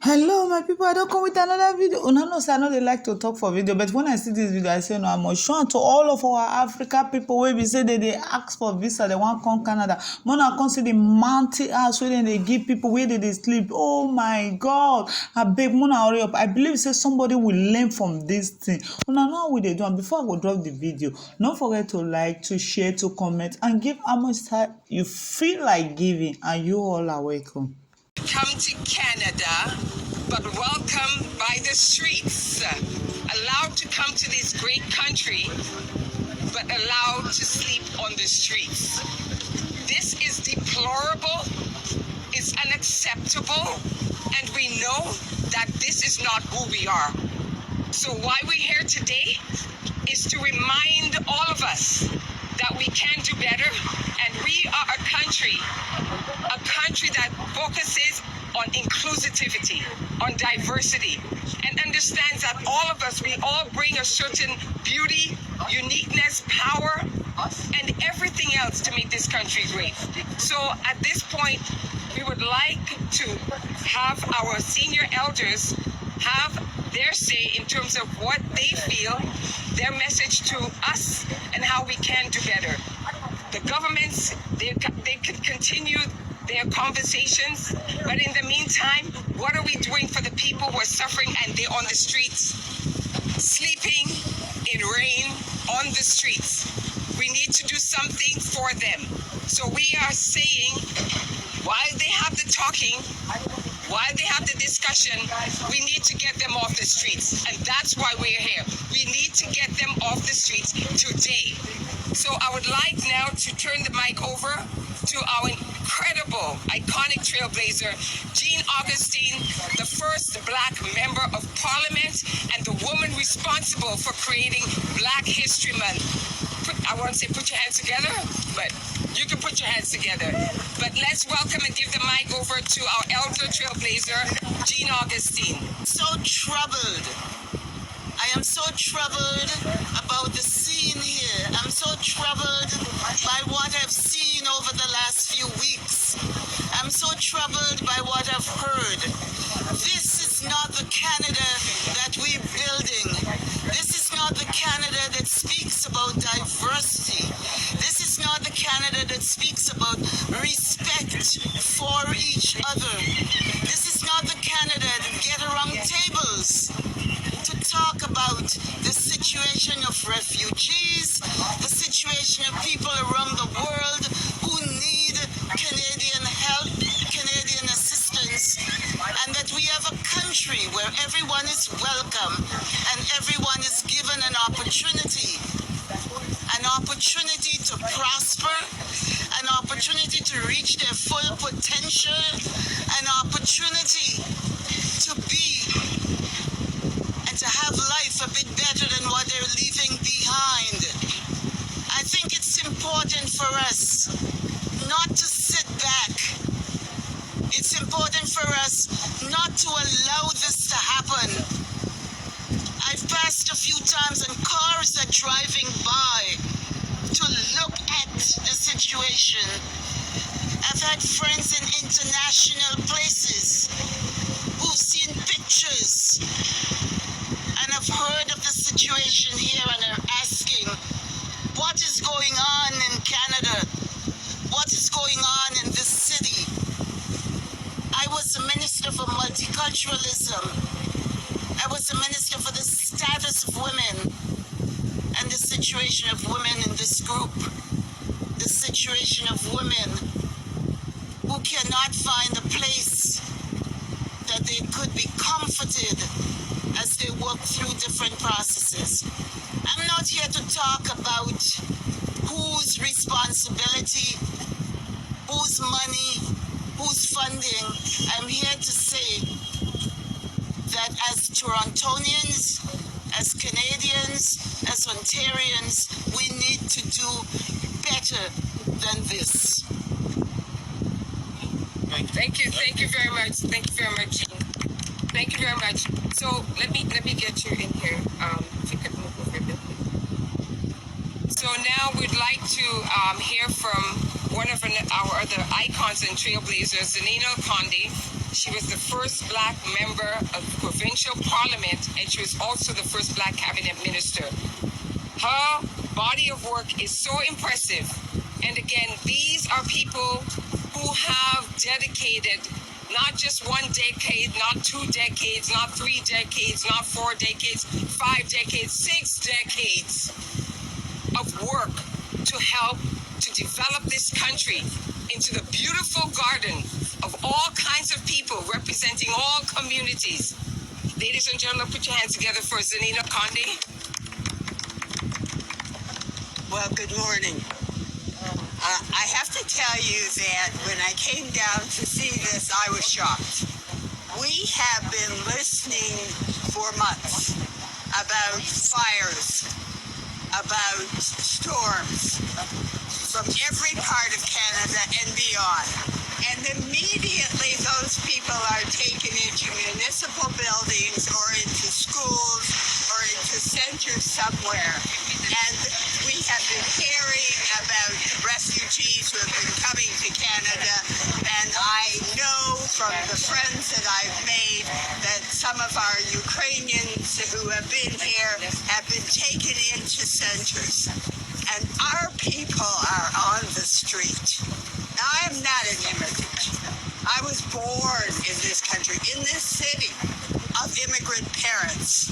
Hello, my people. I don't come with another video. Una know say I know they like to talk for video, but when I see this video, I say no. I must show to all of our Africa people where we say they ask for visa, they want come Canada. Mona come see the mountain house where they give people where they sleep. Oh my God! I beg Mona hurry up. I believe say somebody will learn from this thing. Una know how we dey do. And before I go drop the video, don't forget to like, to share, to comment, and give how much time you feel like giving. And you all are welcome. Come to Canada, but welcome by the streets. Allowed to come to this great country, but allowed to sleep on the streets. This is deplorable, it's unacceptable, and we know that this is not who we are. So why we're here today is to remind all of us that we can do better, and we are a country that focuses on inclusivity, on diversity, and understands that all of us, we all bring a certain beauty, uniqueness, power, and everything else to make this country great. So at this point, we would like to have our senior elders have their say in terms of what they feel, their message to us, and how we can do better. The governments, they could continue their conversations, but in the meantime, what are we doing for the people who are suffering and they're on the streets, sleeping in rain on the streets? We need to do something for them. So we are saying, while they have the talking, while they have the discussion, we need to get them off the streets. And that's why we're here. We need to get them off the streets today. So I would like now to turn the mic over to our incredible, iconic trailblazer, Jean Augustine, the first Black member of Parliament and the woman responsible for creating Black History Month. I won't say put your hands together, but you can put your hands together. But let's welcome and give the mic over to our elder trailblazer, Jean Augustine. So troubled. I am so troubled about the scene here. I'm so troubled by what I've seen over the last few weeks. I'm so troubled by what I've heard. This is not the Canada that we're building. This is not the Canada that speaks about diversity. This is not the Canada that speaks about respect for each other. This is not the Canada that get around tables to talk about the situation of refugees, the situation of people around the world who need Canadian help, Canadian assistance, and that we have a country where everyone is welcome and everyone is given an opportunity to prosper, an opportunity to reach their full potential, an opportunity to be and to have life a bit better than what they're leaving behind. I think it's important for us not to sit back. It's important for us not to allow this to happen. I've passed a few times and cars are driving by to look at the situation. I've had friends in international places who've seen pictures and have heard of the situation here and are asking, what is going on in Canada? What is going on in this city? I was a minister for multiculturalism. I was a minister for the status of women and the situation of women in this group. The situation of women who cannot find a place that they could be comforted as they work through different processes. I'm not here to talk about whose responsibility, whose money, whose funding. I'm here to say that as Torontonians, as Canadians, as Ontarians, we need to do better than this. Thank you very much. Thank you very much, Jean. Thank you very much. So let me get you in here. If you could move over a bit. So now we'd like to hear from one of our other icons and trailblazers, Zanina Condi. She was the first black member of provincial parliament, and she was also the first black cabinet minister. Her body of work is so impressive. And again, these are people who have dedicated not just 1 decade, not 2 decades, not 3 decades, not 4 decades, 5 decades, 6 decades of work to help to develop this country into the beautiful garden of all kinds of people representing all communities. Ladies and gentlemen, put your hands together for Zanina Conde. Well, good morning. I have to tell you that when I came down to see this, I was shocked. We have been listening for months about fires, about storms from every part of Canada and beyond. And immediately those people are taken into municipal buildings or into schools or into centers somewhere. And we have been hearing about refugees who have been coming to Canada. And I know from the friends that I've made that some of our Ukrainians who have been here have been taken into centers. And our people are on the street. Now, I am not an immigrant. I was born in this country, in this city, of immigrant parents.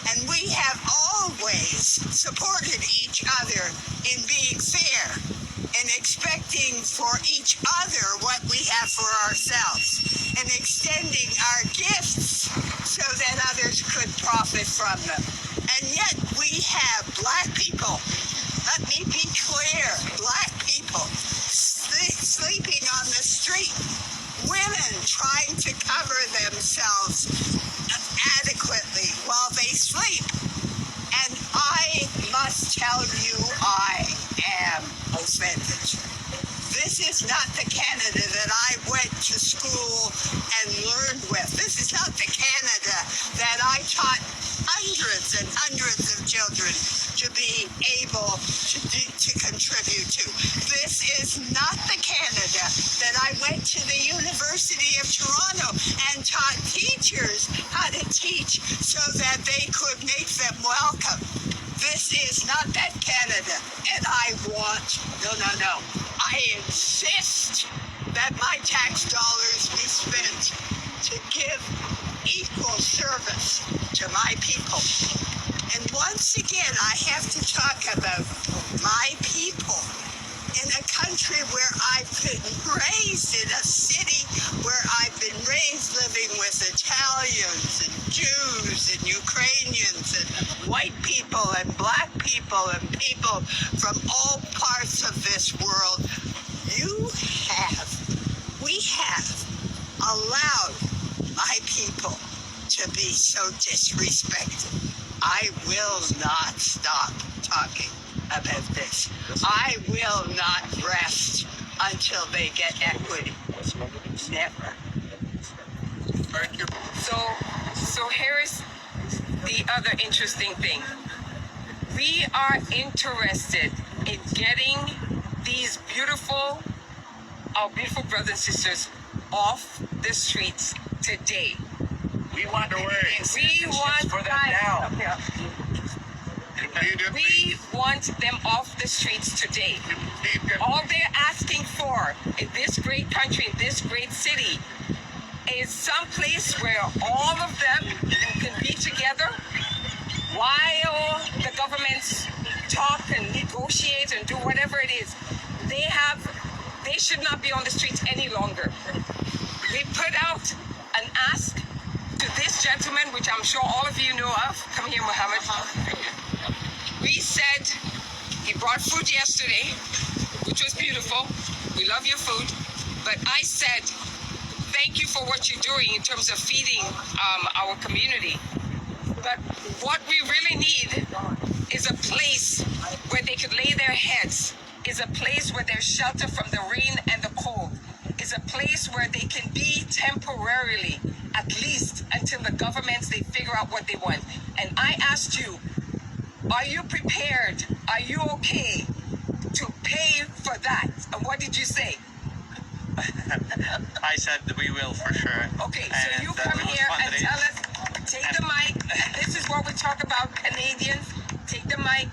And we have always supported each other in being fair and expecting for each other what we have for ourselves and extending our gifts so that others could profit from them. And yet we have black people, let me be clear, black people sleeping on the street, women trying to cover themselves adequately while they sleep. And I must tell you, I am offended. This is not the Canada that I went to school and learned with. This is not the Canada that I taught hundreds and hundreds of children to be able to contribute to. This is not the Canada that I went to the University of Toronto and taught teachers how to teach so that they could make them welcome. This is not that Canada, and I want, no. I insist that my tax dollars be spent to give equal service to my people. And once again, I have to talk about my people in a country where I've been raised, in a city where I've been raised living with Italians and Jews and Ukrainians and white people and black people and people from all parts of this world. We have allowed my people to be so disrespected. I will not stop talking about this. I will not rest until they get equity. Never. Thank you. So here's the other interesting thing. We are interested in getting these our beautiful brothers and sisters off the streets today. We want the way. We want for them now. We want them off the streets today. All they're asking for in this great country, in this great city, is some place where all of them can be together while the governments talk and negotiate and do whatever it is. They should not be on the streets any longer. We put out an ask to this gentleman, which I'm sure all of you know of. Come here, Mohammed. We said he brought food yesterday, which was beautiful. We love your food. But I said, thank you for what you're doing in terms of feeding our community. But what we really need is a place where they could lay their heads, is a place where there's shelter from the rain and the cold, is a place where they can be temporarily, at least until the governments, they figure out what they want. And I asked you, are you prepared? Are you okay to pay for that? And what did you say? I said that we will for sure. Okay, so And, you we come will here fund and it. tell us, take the mic. This is what we talk about Canadians. Take the mic,